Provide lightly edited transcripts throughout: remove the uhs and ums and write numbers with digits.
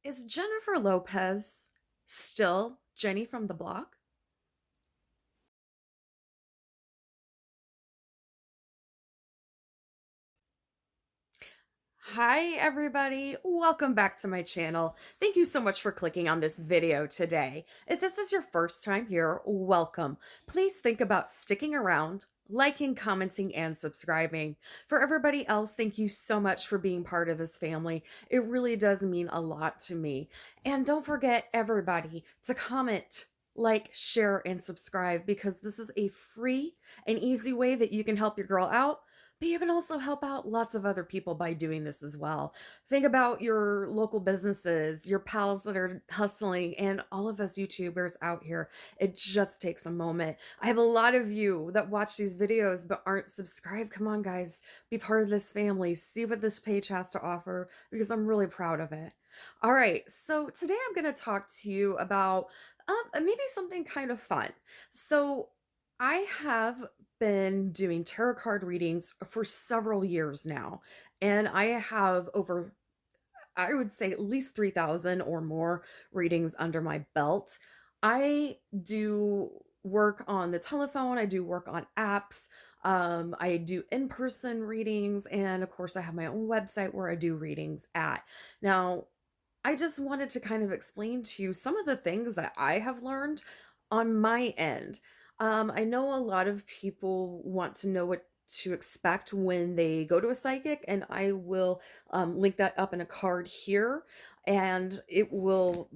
Is Jennifer Lopez still Jenny from the block? Hi, everybody. Welcome back to my channel. Thank you so much for clicking on this video today. If this is your first time here, welcome. Please think about sticking around, liking, commenting, and subscribing. For everybody else, thank you so much for being part of this family. It really does mean a lot to me. And don't forget, everybody, to comment, like, share, and subscribe because this is a free and easy way that you can help your girl out, but you can also help out lots of other people by doing this as well. Think about your local businesses, your pals that are hustling, and all of us YouTubers out here. It just takes a moment. I have a lot of you that watch these videos but aren't subscribed. Come on, guys, be part of this family. See what this page has to offer because I'm really proud of it. All right, so today I'm going to talk to you about maybe something kind of fun. So I have been doing tarot card readings for several years now, and I have over, I would say, at least 3,000 or more readings under my belt. I do work on the telephone, I do work on apps, I do in person readings, and of course, I have my own website where I do readings at. Now, I just wanted to kind of explain to you some of the things that I have learned on my end. I know a lot of people want to know what to expect when they go to a psychic, and I will link that up in a card here, and it will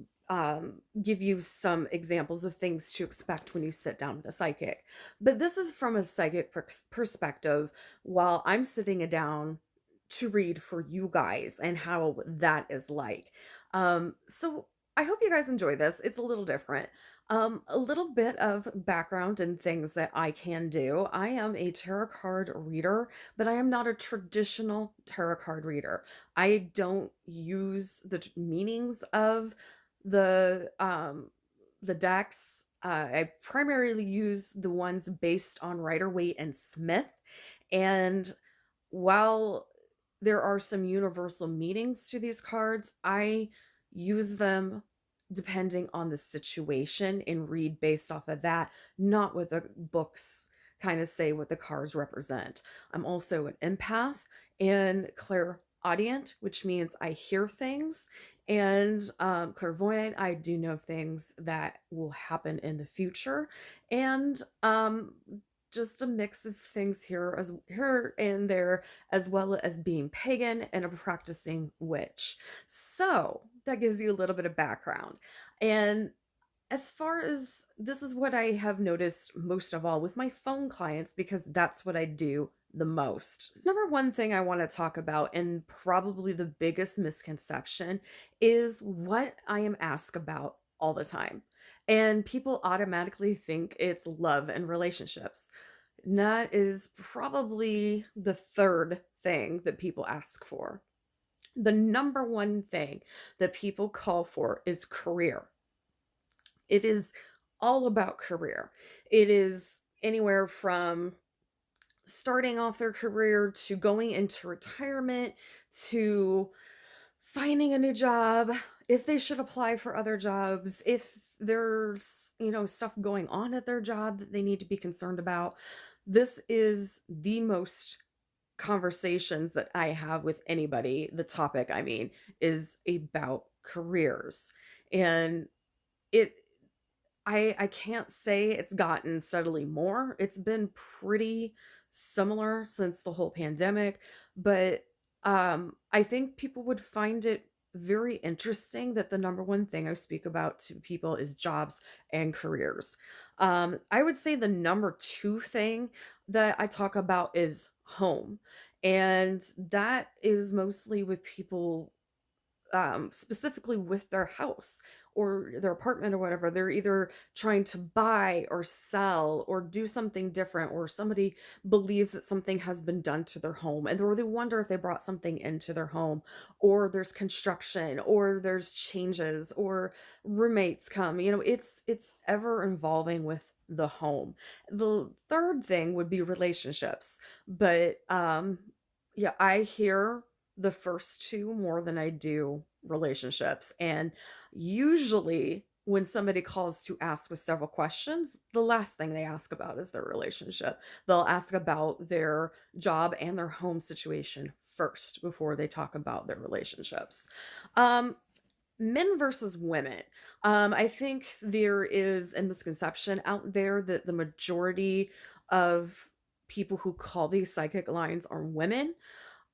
give you some examples of things to expect when you sit down with a psychic. But this is from a psychic perspective while I'm sitting down to read for you guys and how that is like. So I hope you guys enjoy this. It's a little different. A little bit of background and things that I can do. I am a tarot card reader, but I am not a traditional tarot card reader. I don't use the meanings of the decks. I primarily use the ones based on Rider Waite and Smith, and while there are some universal meanings to these cards, I use them depending on the situation and read based off of that, not what the books kind of say what the cards represent. I'm also an empath and clairaudient, which means I hear things, and clairvoyant, I do know things that will happen in the future, and just a mix of things here and there, as well as being pagan and a practicing witch. So that gives you a little bit of background. And as far as this is what I have noticed most of all with my phone clients, because that's what I do the most. Number one thing I want to talk about, and probably the biggest misconception, is what I am asked about all the time. And people automatically think it's love and relationships. And that is probably the third thing that people ask for. The number one thing that people call for is career. It is all about career. It is anywhere from starting off their career to going into retirement to finding a new job, if they should apply for other jobs, if there's, stuff going on at their job that they need to be concerned about. This is the most conversations that I have with anybody. The topic, I mean, is about careers. And it I can't say it's gotten steadily more. It's been pretty similar since the whole pandemic, but I think people would find it very interesting that the number one thing I speak about to people is jobs and careers. I would say the number two thing that I talk about is home. And that is mostly with people specifically with their house or their apartment or whatever. They're either trying to buy or sell or do something different, or somebody believes that something has been done to their home, and or they wonder if they brought something into their home, or there's construction, or there's changes, or roommates come. It's ever involving with the home. The third thing would be relationships, but yeah, I hear the first two more than I do relationships. And usually, when somebody calls to ask with several questions, the last thing they ask about is their relationship. They'll ask about their job and their home situation first before they talk about their relationships. Um, Men versus women. I think there is a misconception out there that the majority of people who call these psychic lines are women.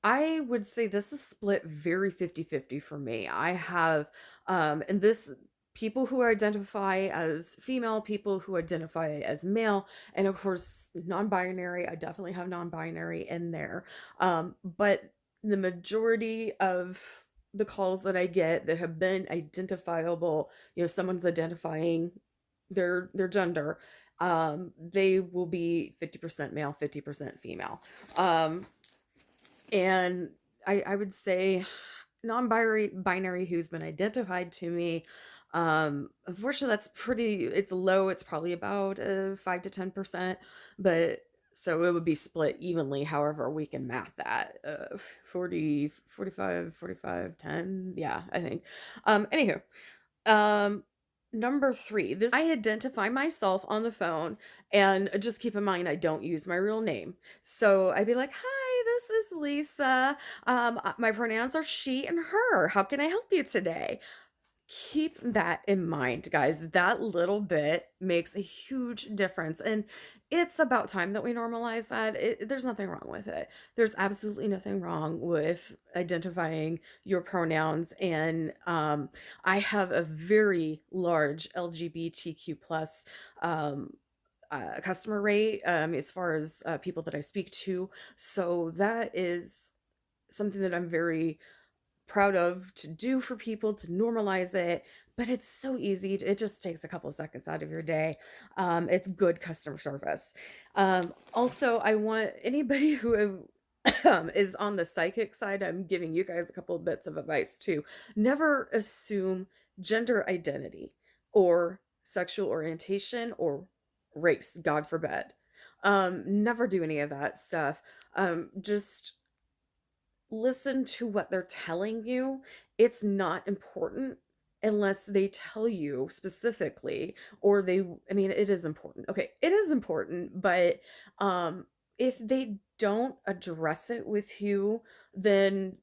I would say this is split very 50-50 for me. I have, and this people who identify as female, people who identify as male, and of course, non-binary. I definitely have non-binary in there. But the majority of the calls that I get that have been identifiable, someone's identifying their gender, they will be 50% male, 50% female. Um, and I would say non-binary who's been identified to me. Unfortunately, that's pretty, it's low. It's probably about 5 to 10%, but so it would be split evenly, however we can math that. 40, 45, 45, 10. Yeah, I think. Anywho, um, number 3, this I identify myself on the phone, and just keep in mind, I don't use my real name. So I'd be like, "Hi, this is Lisa. My pronouns are she and her. How can I help you today?" Keep that in mind, guys. That little bit makes a huge difference. And it's about time that we normalize that. There's nothing wrong with it. There's absolutely nothing wrong with identifying your pronouns. And I have a very large LGBTQ plus customer rate as far as people that I speak to. So that is something that I'm very proud of to do for people to normalize it, but it's so easy. It just takes a couple of seconds out of your day. It's good customer service. Also, I want anybody who is on the psychic side, I'm giving you guys a couple of bits of advice too. Never assume gender identity or sexual orientation or race, God forbid. Never do any of that stuff. Just listen to what they're telling you. It's not important unless they tell you specifically, or I mean, it is important. Okay, it is important, but if they don't address it with you, then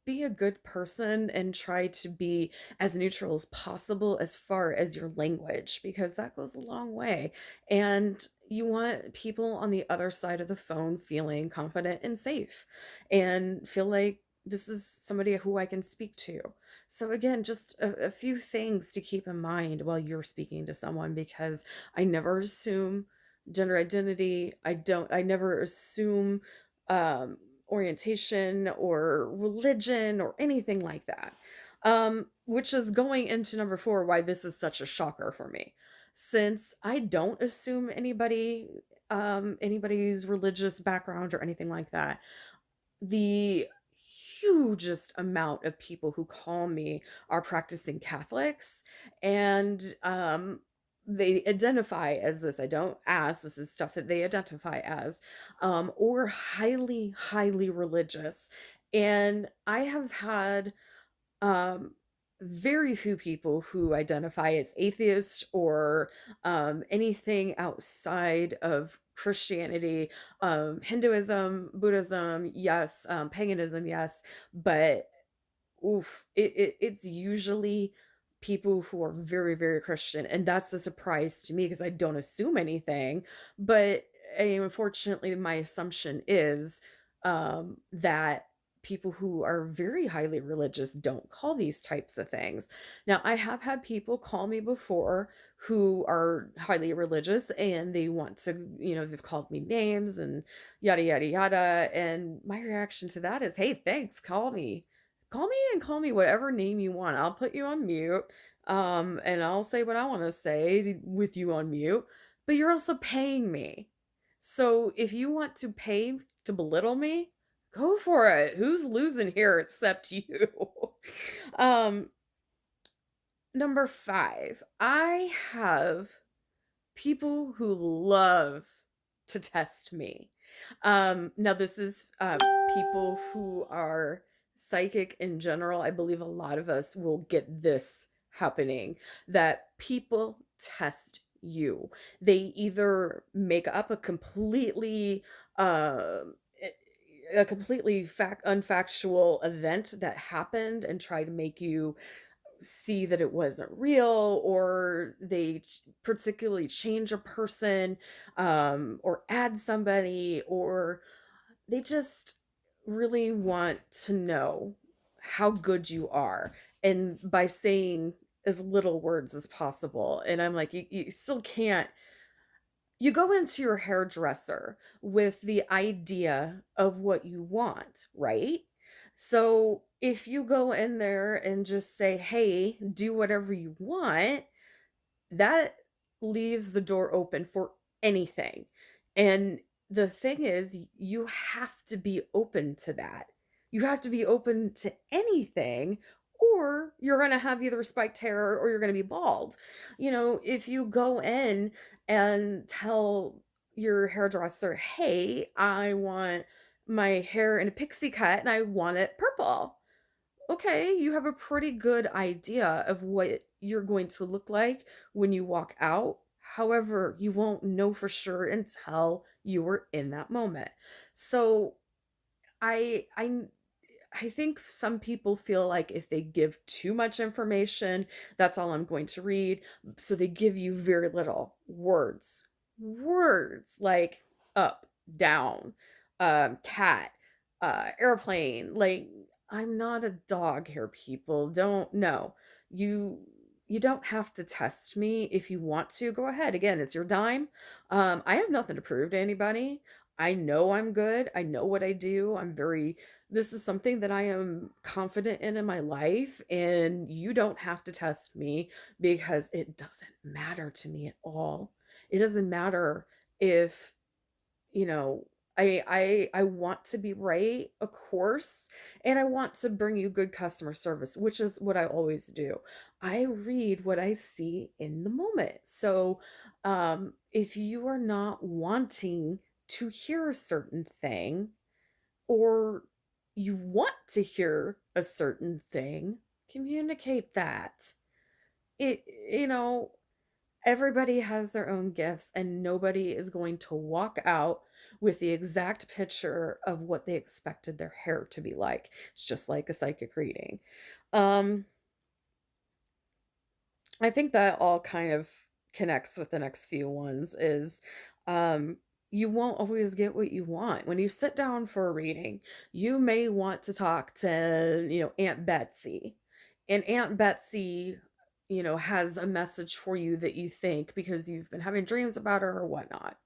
be a good person and try to be as neutral as possible as far as your language, because that goes a long way. And you want people on the other side of the phone feeling confident and safe and feel like this is somebody who I can speak to. So, again, just a few things to keep in mind while you're speaking to someone, because I never assume gender identity. I never assume um, orientation or religion or anything like that. Which is going into number 4, why this is such a shocker for me. Since I don't assume anybody's religious background or anything like that, the hugest amount of people who call me are practicing Catholics, and they identify as this. I don't ask, this is stuff that they identify as, or highly, highly religious. And I have had um, very few people who identify as atheist or anything outside of Christianity, Hinduism, Buddhism, yes, paganism, yes, but oof, it's usually people who are very, very Christian, and that's a surprise to me because I don't assume anything, but, unfortunately, my assumption is, that people who are very highly religious don't call these types of things. Now, I have had people call me before who are highly religious, and they want to, they've called me names and yada, yada, yada, and my reaction to that is, "Hey, thanks, call me." Call me and call me whatever name you want. I'll put you on mute, and I'll say what I wanna say with you on mute, but you're also paying me. So if you want to pay to belittle me, go for it. Who's losing here except you? Um, Number 5, I have people who love to test me. Now this is, people who are psychic in general, I believe a lot of us will get this happening, that people test you. They either make up um, a a completely unfactual event that happened and try to make you see that it wasn't real, or they particularly change a person, or add somebody, or they just really want to know how good you are, and by saying as little words as possible. And I'm like, you still can't. You go into your hairdresser with the idea of what you want, right? So if you go in there and just say, hey, do whatever you want, that leaves the door open for anything. And the thing is, you have to be open to that. You have to be open to anything, or you're going to have either spiked hair or you're going to be bald. If you go in and tell your hairdresser, hey, I want my hair in a pixie cut and I want it purple. Okay, you have a pretty good idea of what you're going to look like when you walk out. However, you won't know for sure until you were in that moment. So I I I think some people feel like if they give too much information, that's all I'm going to read. So they give you very little words. Words like up, down, cat, airplane. Like, I'm not a dog here, people. Don't know. You you don't have to test me. If you want to, go ahead. Again, it's your dime. I have nothing to prove to anybody. I know I'm good. I know what I do. This is something that I am confident in my life, and you don't have to test me because it doesn't matter to me at all. It doesn't matter if, you know, I want to be right, of course, and I want to bring you good customer service, which is what I always do. I read what I see in the moment. So, if you are not wanting to hear a certain thing, or you want to hear a certain thing, communicate that. It, you know, Everybody has their own gifts, and nobody is going to walk out with the exact picture of what they expected their hair to be like. It's just like a psychic reading. Um, I think that all kind of connects with the next few ones is, um, you won't always get what you want. When you sit down for a reading, you may want to talk to, Aunt Betsy. And Aunt Betsy, has a message for you that you think because you've been having dreams about her or whatnot.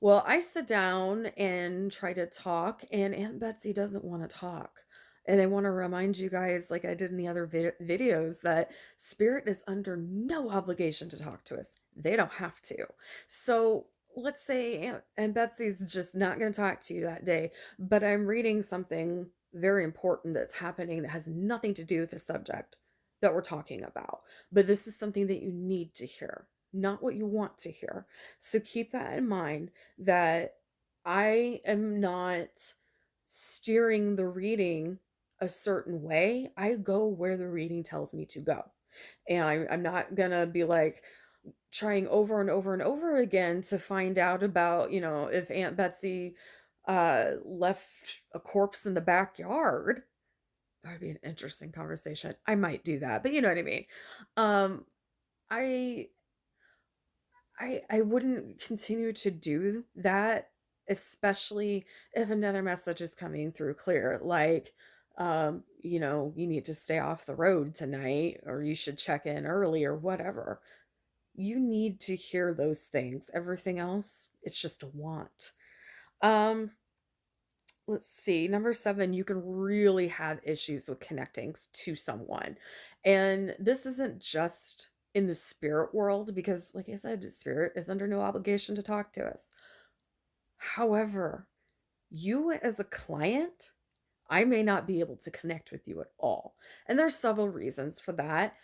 Well, I sit down and try to talk, and Aunt Betsy doesn't want to talk. And I want to remind you guys, like I did in the other videos, that spirit is under no obligation to talk to us. They don't have to. So let's say Aunt Betsy's just not going to talk to you that day, but I'm reading something very important that's happening that has nothing to do with the subject that we're talking about. But this is something that you need to hear, not what you want to hear. So keep that in mind, that I am not steering the reading a certain way. I go where the reading tells me to go. And I'm not gonna be like trying over and over and over again to find out about, if Aunt Betsy left a corpse in the backyard. That would be an interesting conversation. I might do that, but you know what I mean. Um, I I wouldn't continue to do that, especially if another message is coming through clear, like, you need to stay off the road tonight, or you should check in early, or whatever. You need to hear those things. Everything else, it's just a want. Um, let's see. Number 7, you can really have issues with connecting to someone. And this isn't just in the spirit world, because, like I said, spirit is under no obligation to talk to us. However, you as a client, I may not be able to connect with you at all. And there's several reasons for that.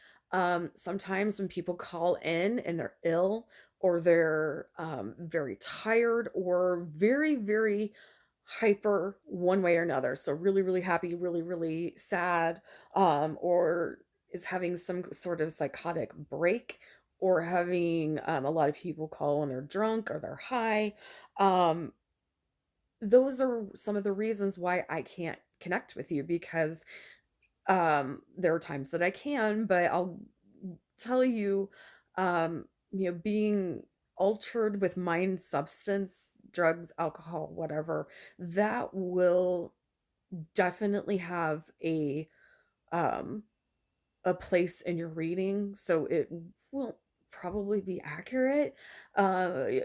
Sometimes when people call in and they're ill, or they're very tired, or very, very hyper one way or another. So really, really happy, really, really sad, or is having some sort of psychotic break, or having a lot of people call when they're drunk or they're high. Um, those are some of the reasons why I can't connect with you, because there are times that I can, but I'll tell you, being altered with mind, substance, drugs, alcohol, whatever, that will definitely have um a place in your reading, so it won't probably be accurate. Y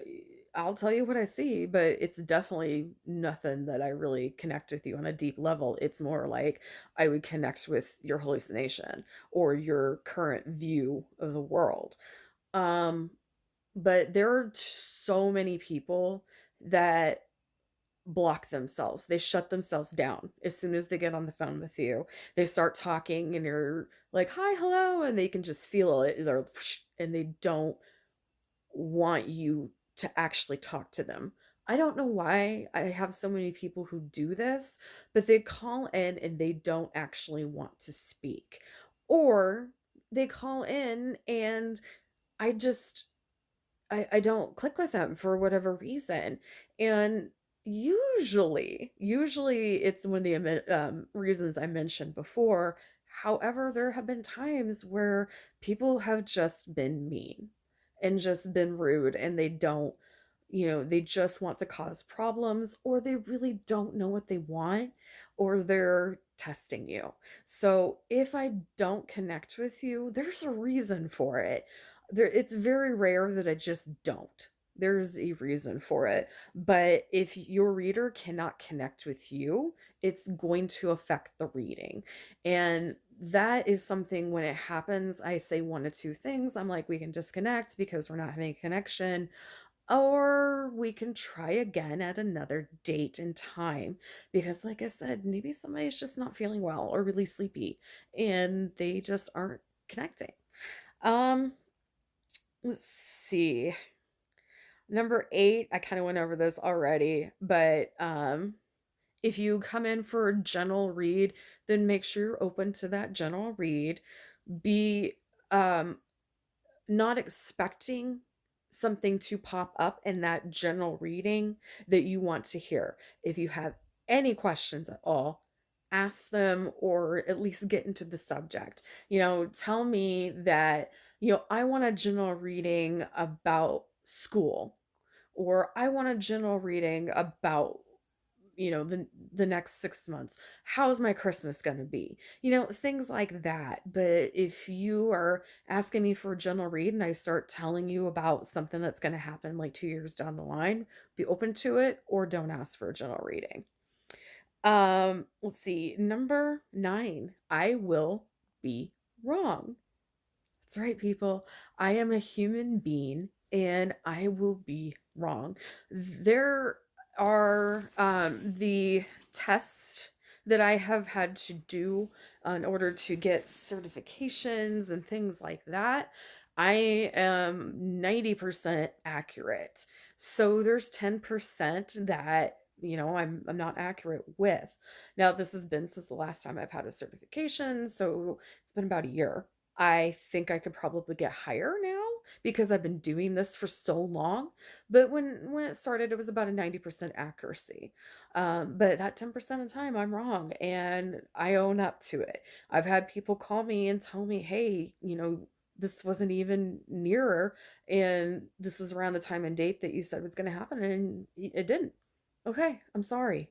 I'll tell you what I see, but it's definitely nothing that I really connect with you on a deep level. It's more like I would connect with your hallucination or your current view of the world. Um, but there are so many people that block themselves. They shut themselves down as soon as they get on the phone with you. They start talking and you're like, "Hi, hello," and they can just feel it. They're and they don't want you to actually talk to them. I don't know why I have so many people who do this, but they call in and they don't actually want to speak. Or they call in and I just I don't click with them for whatever reason, and usually it's one of the reasons I mentioned before. However, there have been times where people have just been mean and just been rude, and they don't, they just want to cause problems, or they really don't know what they want, or they're testing you. So if I don't connect with you, there's a reason for it. It's very rare that I just don't. There's a reason for it. But if your reader cannot connect with you, it's going to affect the reading. And that is something, when it happens, I say one of two things. I'm like, we can disconnect because we're not having a connection, or we can try again at another date and time. Because, like I said, maybe somebody's just not feeling well or really sleepy and they just aren't connecting. Um, let's see. Number 8, I kinda went over this already, but, if you come in for a general read, then make sure you're open to that general read. Be, um, not expecting something to pop up in that general reading that you want to hear. If you have any questions at all, ask them, or at least get into the subject. Tell me that, I want a general reading about school, or I want a general reading about, the next 6 months. How's my Christmas gonna be? Things like that. But if you are asking me for a general read and I start telling you about something that's gonna happen like 2 years down the line, be open to it, or don't ask for a general reading. Let's see. Number 9, I will be wrong. That's right, people. I am a human being and I will be wrong. There are the tests that I have had to do in order to get certifications and things like that. I am 90% accurate. So there's 10% that, I'm not accurate with. Now, this has been since the last time I've had a certification, so it's been about a year. I think I could probably get higher now because I've been doing this for so long. But when it started, it was about a 90% accuracy. But that 10% of the time, I'm wrong, and I own up to it. I've had people call me and tell me, "Hey, this wasn't even nearer, and this was around the time and date that you said was going to happen, and it didn't." Okay, I'm sorry.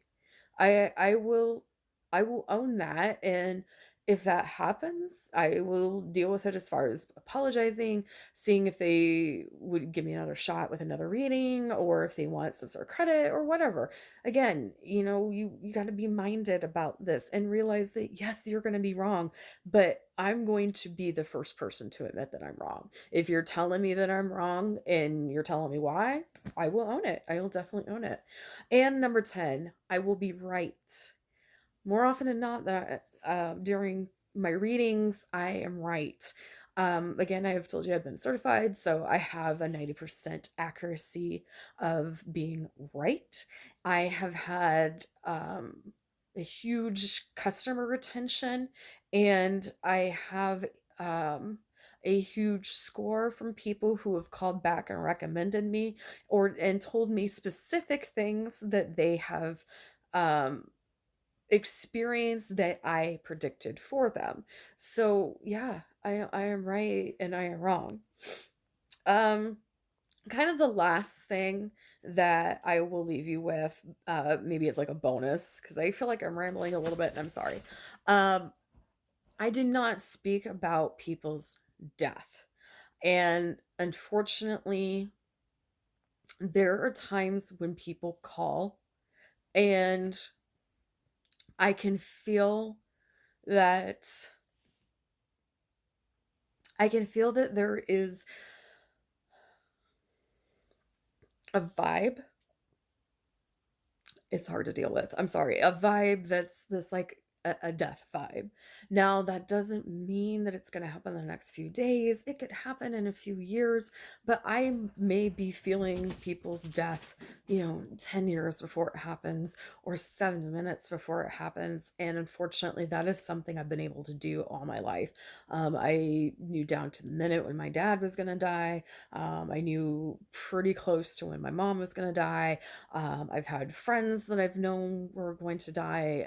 I will own that, and if that happens, I will deal with it as far as apologizing, seeing if they would give me another shot with another reading, or if they want some sort of credit or whatever. Again, you got to be minded about this and realize that yes, you're going to be wrong, but I'm going to be the first person to admit that I'm wrong. If you're telling me that I'm wrong and you're telling me why, I will own it. I will definitely own it. And number 10, I will be right. More often than not, that during my readings, I am right. Again, I have told you I've been certified, so I have a 90% accuracy of being right. I have had a huge customer retention, and I have um, a huge score from people who have called back and recommended me or and told me specific things that they have um, experience that I predicted for them. So, yeah, I am right and I am wrong. Um, Kind of the last thing that I will leave you with, maybe it's like a bonus because I feel like I'm rambling a little bit and I'm sorry. Um, I did not speak about people's death. And unfortunately, there are times when people call and I can feel that there is a vibe. It's hard to deal with. I'm sorry. A vibe that's this like a death vibe. Now, that doesn't mean that it's going to happen in the next few days. It could happen in a few years, but I may be feeling people's death, 10 years before it happens or 7 minutes before it happens. And unfortunately, that is something I've been able to do all my life. I knew down to the minute when my dad was going to die. I knew pretty close to when my mom was going to die. I've had friends that I've known were going to die,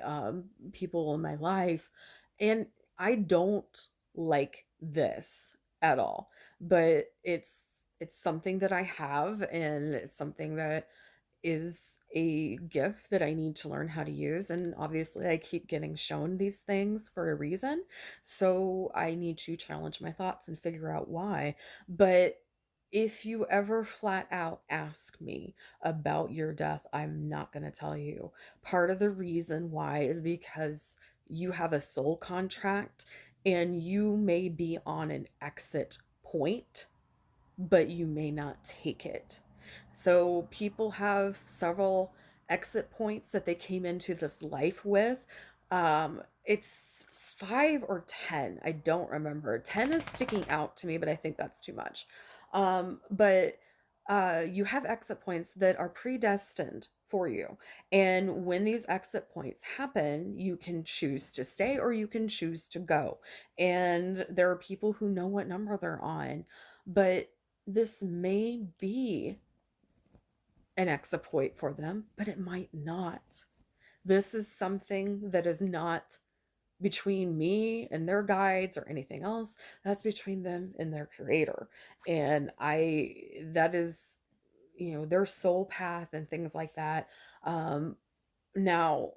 people in my life, and I don't like this at all. But it's something that I have, and it's something that is a gift that I need to learn how to use. And obviously, I keep getting shown these things for a reason. So I need to challenge my thoughts and figure out why. But if you ever flat out ask me about your death, I'm not going to tell you. Part of the reason why is because you have a soul contract and you may be on an exit point, but you may not take it. So people have several exit points that they came into this life with. It's 5 or 10. I don't remember. 10 is sticking out to me, but I think that's too much. But you have exit points that are predestined for you. And when these exit points happen, you can choose to stay or you can choose to go. And there are people who know what number they're on. But this may be an exploit for them, but it might not. This is something that is not between me and their guides or anything else. That's between them and their creator. And that is, their soul path and things like that. Now,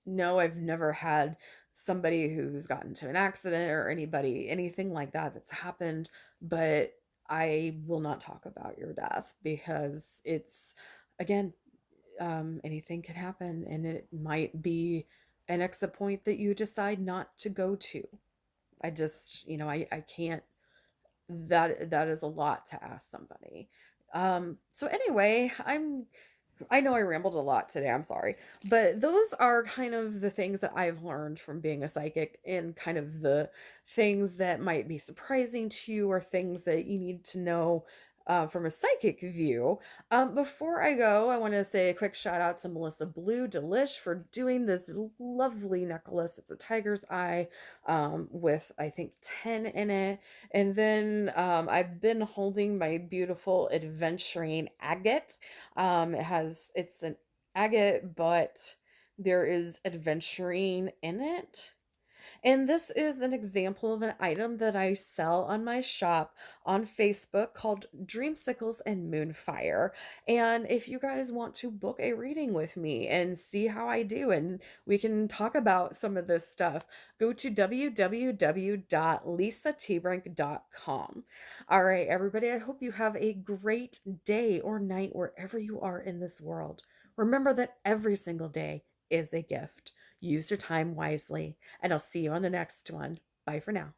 no, I've never had somebody who's gotten into an accident or anything like that that's happened, but I will not talk about your death because again, anything could happen and it might be an exit point that you decide not to go to. I just, I can't, that is a lot to ask somebody. So anyway, I know I rambled a lot today, I'm sorry. But those are kind of the things that I've learned from being a psychic and kind of the things that might be surprising to you or things that you need to know from a psychic view. Before I go, I want to say a quick shout out to Melissa Blue Delish for doing this lovely necklace. It's a tiger's eye with, I think, 10 in it. And then I've been holding my beautiful adventuring agate. It's an agate, but there is adventuring in it. And this is an example of an item that I sell on my shop on Facebook called Dreamsicles and Moonfire. And if you guys want to book a reading with me and see how I do, and we can talk about some of this stuff, go to www.lisatebrinke.com. All right, everybody, I hope you have a great day or night wherever you are in this world. Remember that every single day is a gift. Use your time wisely, and I'll see you on the next one. Bye for now.